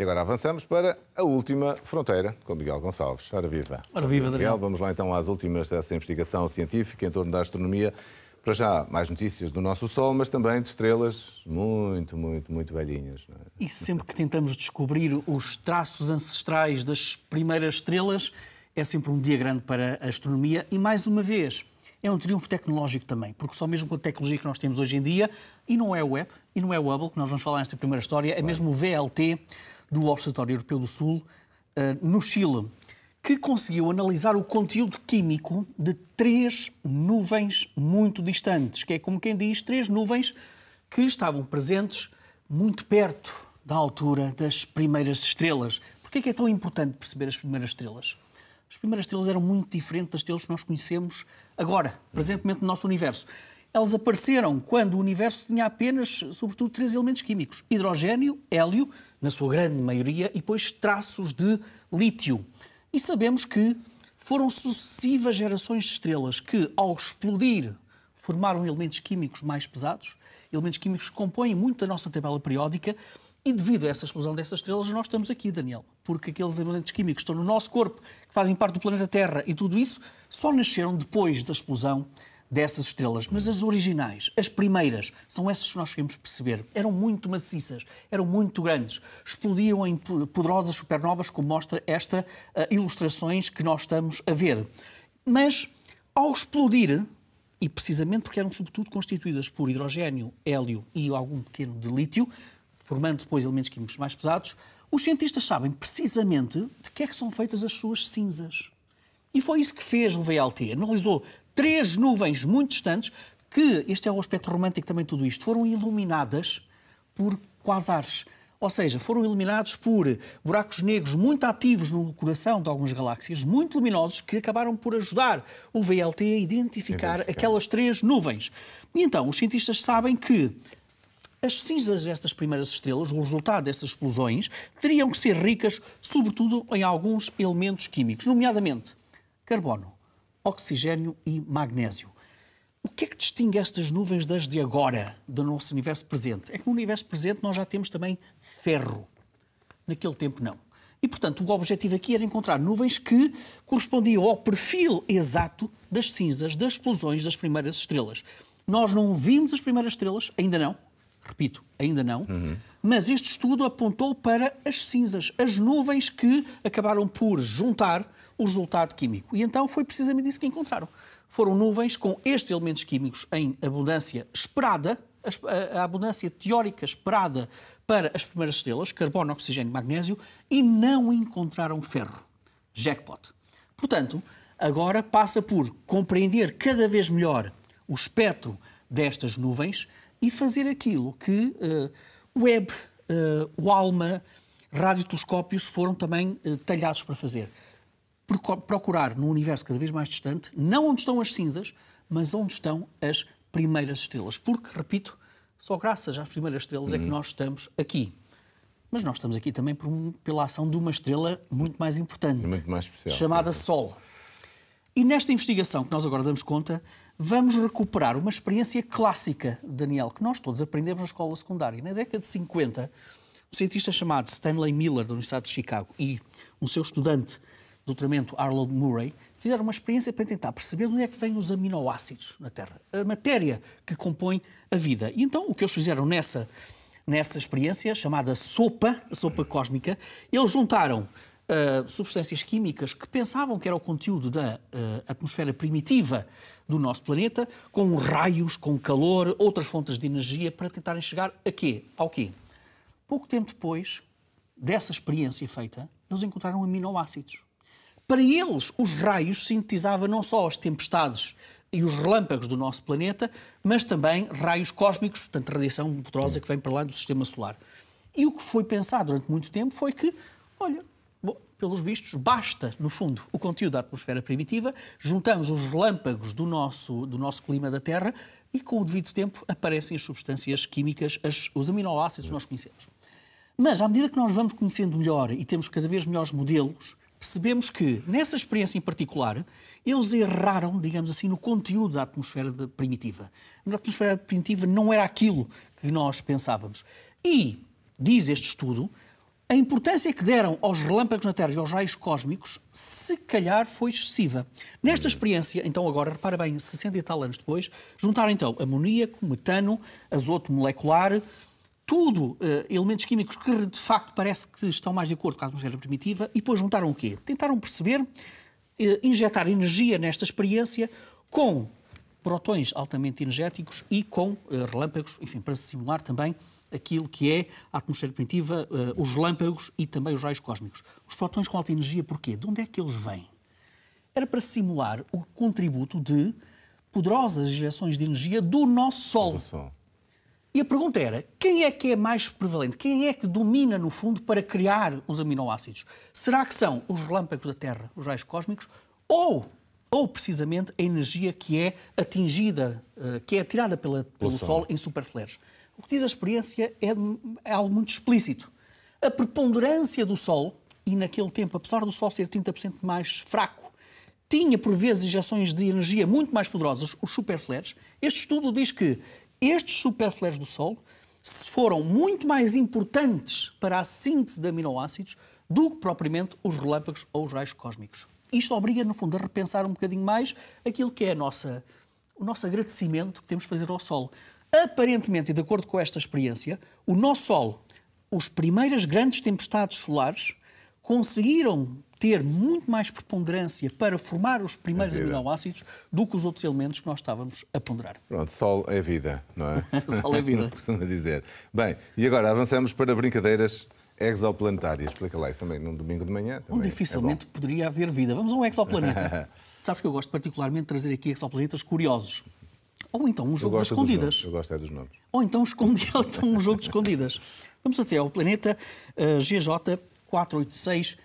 E agora avançamos para a última fronteira, com Miguel Gonçalves. Ora viva. Ora viva, Daniel. Vamos lá então às últimas dessa investigação científica em torno da astronomia. Para já, mais notícias do nosso Sol, mas também de estrelas muito velhinhas. Não é? E sempre que tentamos descobrir os traços ancestrais das primeiras estrelas, é sempre um dia grande para a astronomia e, mais uma vez, é um triunfo tecnológico também, porque só mesmo com a tecnologia que nós temos hoje em dia, e não é o Webb, e não é o Hubble, que nós vamos falar nesta primeira história, é mesmo o VLT do Observatório Europeu do Sul, no Chile, que conseguiu analisar o conteúdo químico de 3 nuvens muito distantes, que é como quem diz, 3 nuvens que estavam presentes muito perto da altura das primeiras estrelas. Por que é tão importante perceber as primeiras estrelas? As primeiras estrelas eram muito diferentes das estrelas que nós conhecemos agora, presentemente no nosso universo. Elas apareceram quando o universo tinha apenas, sobretudo, 3 elementos químicos. Hidrogênio, hélio, na sua grande maioria, e depois traços de lítio. E sabemos que foram sucessivas gerações de estrelas que, ao explodir, formaram elementos químicos mais pesados, elementos químicos que compõem muito da nossa tabela periódica, e devido a essa explosão dessas estrelas, nós estamos aqui, Daniel, porque aqueles elementos químicos que estão no nosso corpo, que fazem parte do planeta Terra e tudo isso, só nasceram depois da explosão dessas estrelas. Mas as originais, as primeiras, são essas que nós queremos perceber. Eram muito maciças, eram muito grandes, explodiam em poderosas supernovas, como mostra esta ilustrações que nós estamos a ver. Mas, ao explodir, e precisamente porque eram sobretudo constituídas por hidrogênio, hélio e algum pequeno de lítio, formando depois elementos químicos mais pesados, os cientistas sabem precisamente de que é que são feitas as suas cinzas. E foi isso que fez o VLT. Analisou 3 nuvens muito distantes que, este é o aspecto romântico também de tudo isto, foram iluminadas por quasares. Ou seja, foram iluminados por buracos negros muito ativos no coração de algumas galáxias, muito luminosos, que acabaram por ajudar o VLT a identificar aquelas 3 nuvens. E então, os cientistas sabem que as cinzas destas primeiras estrelas, o resultado dessas explosões, teriam que ser ricas, sobretudo, em alguns elementos químicos, nomeadamente carbono, oxigênio e magnésio. O que é que distingue estas nuvens das de agora, do nosso universo presente? É que no universo presente nós já temos também ferro. Naquele tempo, não. E, portanto, o objetivo aqui era encontrar nuvens que correspondiam ao perfil exato das cinzas, das explosões das primeiras estrelas. Nós não vimos as primeiras estrelas, ainda não. Repito, ainda não. Mas este estudo apontou para as cinzas, as nuvens que acabaram por juntar o resultado químico. E então foi precisamente isso que encontraram. Foram nuvens com estes elementos químicos em abundância esperada, a abundância teórica esperada para as primeiras estrelas, carbono, oxigênio e magnésio, e não encontraram ferro. Jackpot. Portanto, agora passa por compreender cada vez melhor o espectro destas nuvens e fazer aquilo que o Webb, o ALMA, radiotelescópios foram também talhados para fazer. Procurar num universo cada vez mais distante, não onde estão as cinzas, mas onde estão as primeiras estrelas. Porque, repito, só graças às primeiras estrelas é que nós estamos aqui. Mas nós estamos aqui também pela ação de uma estrela muito mais importante, muito mais especial, chamada Sol. E nesta investigação que nós agora damos conta, vamos recuperar uma experiência clássica, Daniel, que nós todos aprendemos na escola secundária. Na década de 50, um cientista chamado Stanley Miller, da Universidade de Chicago, e um seu estudante de doutoramento, Arnold Murray, fizeram uma experiência para tentar perceber onde é que vêm os aminoácidos na Terra, a matéria que compõe a vida. E então, o que eles fizeram nessa experiência, chamada sopa, a sopa cósmica, eles juntaram substâncias químicas que pensavam que era o conteúdo da atmosfera primitiva do nosso planeta, com raios, com calor, outras fontes de energia, para tentarem chegar a quê? Ao quê? Pouco tempo depois dessa experiência feita, eles encontraram aminoácidos. Para eles, os raios sintetizavam não só as tempestades e os relâmpagos do nosso planeta, mas também raios cósmicos, portanto, radiação poderosa que vem para lá do sistema solar. E o que foi pensado durante muito tempo foi que, olha, pelos vistos, basta, no fundo, o conteúdo da atmosfera primitiva, juntamos os relâmpagos do nosso clima da Terra e, com o devido tempo, aparecem as substâncias químicas, os aminoácidos que nós conhecemos. Mas, à medida que nós vamos conhecendo melhor e temos cada vez melhores modelos, percebemos que, nessa experiência em particular, eles erraram, digamos assim, no conteúdo da atmosfera primitiva. A atmosfera primitiva não era aquilo que nós pensávamos. E, diz este estudo, a importância que deram aos relâmpagos na Terra e aos raios cósmicos, se calhar foi excessiva. Nesta experiência, então agora, repara bem, 60 e tal anos depois, juntaram então amoníaco, metano, azoto molecular, tudo elementos químicos que de facto parece que estão mais de acordo com a atmosfera primitiva, e depois juntaram o quê? Tentaram perceber, injetar energia nesta experiência com protões altamente energéticos e com relâmpagos, enfim, para simular também aquilo que é a atmosfera primitiva, os relâmpagos e também os raios cósmicos. Os protões com alta energia, porquê? De onde é que eles vêm? Era para simular o contributo de poderosas injeções de energia do nosso Sol. E a pergunta era, quem é que é mais prevalente? Quem é que domina, no fundo, para criar os aminoácidos? Será que são os relâmpagos da Terra, os raios cósmicos, ou precisamente a energia que é atingida, que é tirada pelo Sol em superflares? O que diz a experiência é algo muito explícito. A preponderância do Sol, e naquele tempo, apesar do Sol ser 30% mais fraco, tinha por vezes injeções de energia muito mais poderosas, os superflares. Este estudo diz que estes superflares do Sol foram muito mais importantes para a síntese de aminoácidos do que propriamente os relâmpagos ou os raios cósmicos. Isto obriga, no fundo, a repensar um bocadinho mais aquilo que é o nosso agradecimento que temos de fazer ao Sol. Aparentemente, e de acordo com esta experiência, o nosso Sol, as primeiras grandes tempestades solares, conseguiram ter muito mais preponderância para formar os primeiros aminoácidos do que os outros elementos que nós estávamos a ponderar. Pronto, Sol é vida, não é? Sol é vida. Costuma dizer. Bem, e agora avançamos para brincadeiras exoplanetárias. Explica lá isso também num domingo de manhã. Onde dificilmente poderia haver vida. Vamos a um exoplaneta. Sabes que eu gosto particularmente de trazer aqui exoplanetas curiosos. Ou então um jogo de escondidas. Eu gosto é dos nomes. Ou então um jogo de escondidas. Vamos até ao planeta GJ 486b.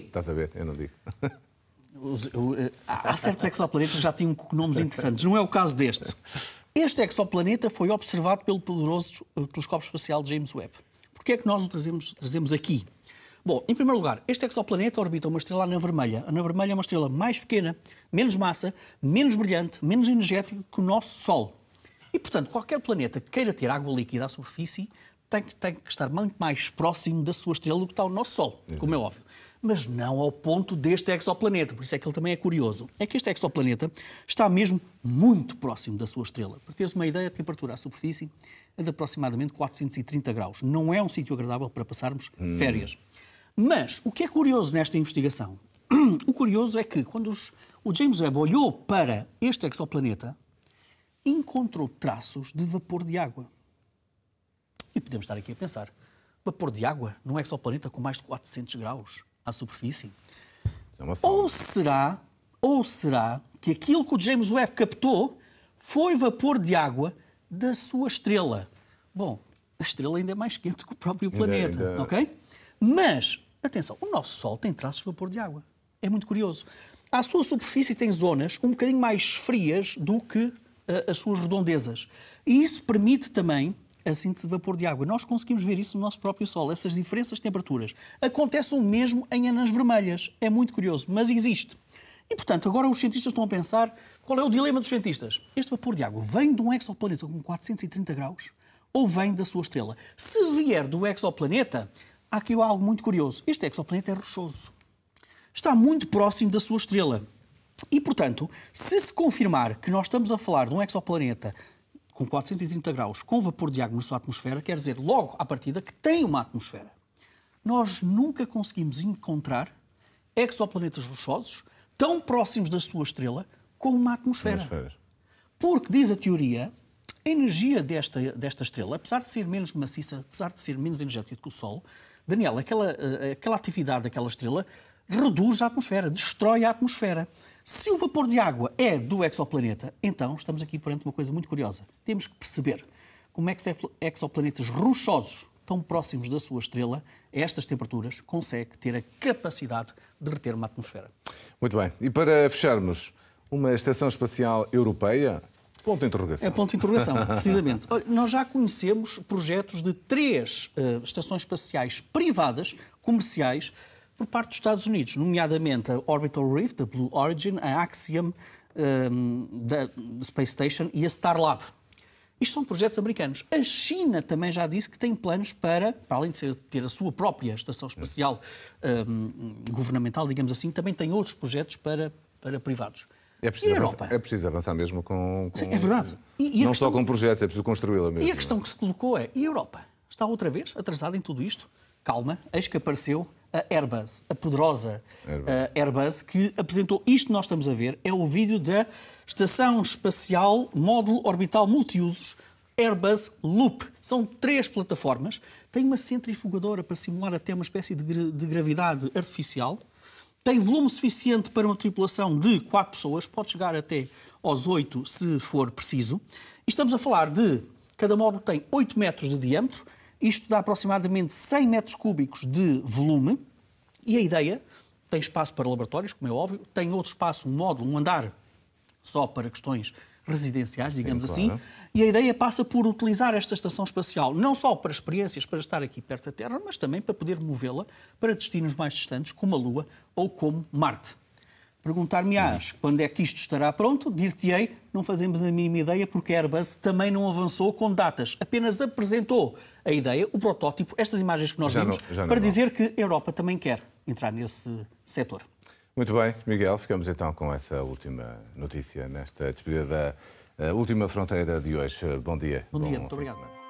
Estás a ver? Eu não digo. Há certos exoplanetas que já têm nomes interessantes. Não é o caso deste. Este exoplaneta foi observado pelo poderoso telescópio espacial James Webb. Porquê é que nós o trazemos aqui? Bom, em primeiro lugar, este exoplaneta orbita uma estrela anã vermelha. A anã vermelha é uma estrela mais pequena, menos massa, menos brilhante, menos energética que o nosso Sol. E, portanto, qualquer planeta que queira ter água líquida à superfície tem que estar muito mais próximo da sua estrela do que está o nosso Sol, como é óbvio. Mas não ao ponto deste exoplaneta, por isso é que ele também é curioso. É que este exoplaneta está mesmo muito próximo da sua estrela. Para teres uma ideia, a temperatura à superfície é de aproximadamente 430 graus. Não é um sítio agradável para passarmos férias. Mas o que é curioso nesta investigação? O curioso é que quando o James Webb olhou para este exoplaneta, encontrou traços de vapor de água. E podemos estar aqui a pensar, vapor de água num exoplaneta com mais de 400 graus à superfície? Ou será que aquilo que o James Webb captou foi vapor de água da sua estrela? Bom, a estrela ainda é mais quente que o próprio planeta, ok? Mas, atenção, o nosso Sol tem traços de vapor de água. É muito curioso. À sua superfície tem zonas um bocadinho mais frias do que as suas redondezas. E isso permite também a síntese de vapor de água. Nós conseguimos ver isso no nosso próprio Sol, essas diferenças de temperaturas. Acontece o mesmo em anãs vermelhas. É muito curioso, mas existe. E, portanto, agora os cientistas estão a pensar qual é o dilema dos cientistas. Este vapor de água vem de um exoplaneta com 430 graus ou vem da sua estrela? Se vier do exoplaneta, há aqui algo muito curioso. Este exoplaneta é rochoso. Está muito próximo da sua estrela. E, portanto, se confirmar que nós estamos a falar de um exoplaneta com 430 graus, com vapor de água na sua atmosfera, quer dizer, logo à partida, que tem uma atmosfera. Nós nunca conseguimos encontrar exoplanetas rochosos tão próximos da sua estrela com uma atmosfera. Porque, diz a teoria, a energia desta estrela, apesar de ser menos maciça, apesar de ser menos energética que o Sol, Daniel, aquela atividade daquela estrela reduz a atmosfera, destrói a atmosfera. Se o vapor de água é do exoplaneta, então estamos aqui perante uma coisa muito curiosa. Temos que perceber como é que exoplanetas rochosos tão próximos da sua estrela, a estas temperaturas, consegue ter a capacidade de reter uma atmosfera. Muito bem. E para fecharmos, uma estação espacial europeia? Ponto de interrogação. É ponto de interrogação, precisamente. Nós já conhecemos projetos de 3 estações espaciais privadas, comerciais, por parte dos Estados Unidos, nomeadamente a Orbital Reef, da Blue Origin, a Axiom, da Space Station e a Starlab. Isto são projetos americanos. A China também já disse que tem planos para além de ter a sua própria estação espacial governamental, digamos assim, também tem outros projetos para privados. É preciso avançar mesmo com... Sim, é verdade. Não só com projetos, é preciso construí-la mesmo. E a questão que se colocou é, e a Europa? Está outra vez atrasada em tudo isto? Calma, eis que apareceu a Airbus, a poderosa Airbus, que apresentou isto que nós estamos a ver, é o vídeo da Estação Espacial Módulo Orbital Multiusos, Airbus Loop. São 3 plataformas, tem uma centrifugadora para simular até uma espécie de gravidade artificial, tem volume suficiente para uma tripulação de 4 pessoas, pode chegar até aos 8 se for preciso. E estamos a falar de, cada módulo tem 8 metros de diâmetro, isto dá aproximadamente 100 metros cúbicos de volume e a ideia tem espaço para laboratórios, como é óbvio, tem outro espaço, um módulo, um andar só para questões residenciais, digamos assim, e a ideia passa por utilizar esta estação espacial não só para experiências, para estar aqui perto da Terra, mas também para poder movê-la para destinos mais distantes, como a Lua ou como Marte. Perguntar-me-ás quando é que isto estará pronto, dir-te-ei, não fazemos a mínima ideia, porque a Airbus também não avançou com datas, apenas apresentou a ideia, o protótipo, estas imagens que nós vimos, para dizer que a Europa também quer entrar nesse setor. Muito bem, Miguel, ficamos então com essa última notícia nesta despedida da última fronteira de hoje. Bom dia. Bom dia, muito obrigado.